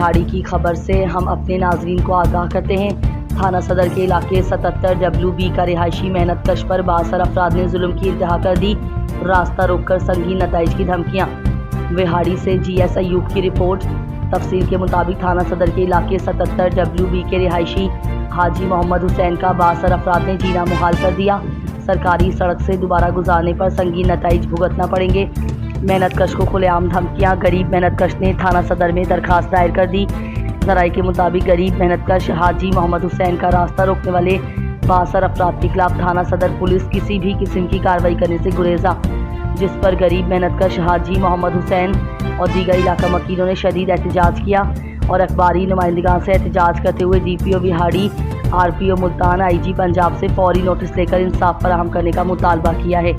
विहाड़ी की खबर से हम अपने नाजरीन को आगाह करते हैं। थाना सदर के इलाके 77 WB का रिहायशी मेहनत कश पर 62 अफराद ने जुल्म की इंतहा कर दी। रास्ता रोककर संगीन नताइज की धमकियां। विहाड़ी से GS अयूब की रिपोर्ट। तफसील के मुताबिक थाना सदर के इलाके 77 WB के रिहायशी हाजी मोहम्मद हुसैन का 62 अफराद ने जीना मुहाल कर दिया। सरकारी सड़क से दोबारा गुजारने पर संगीन नताइज भुगतना पड़ेंगे। मेहनत कश को खुलेआम धमकियां। गरीब मेहनत कश ने थाना सदर में दरखास्त दायर कर दी। जराये के मुताबिक गरीब मेहनत कश हाजी मोहम्मद हुसैन का रास्ता रोकने वाले 62 अफराद के खिलाफ थाना सदर पुलिस किसी भी किस्म की कार्रवाई करने से गुरेजा, जिस पर गरीब मेहनत कश हाजी मोहम्मद हुसैन और दीगर इलाका मकीनों ने शदीद एहतजाज किया और अखबारी नुमाइंदगान से एहतजाज करते हुए DPO Vehari, RPO Multan, IG Punjab से फौरी नोटिस लेकर इंसाफ फराहम करने का मुतालबा किया है।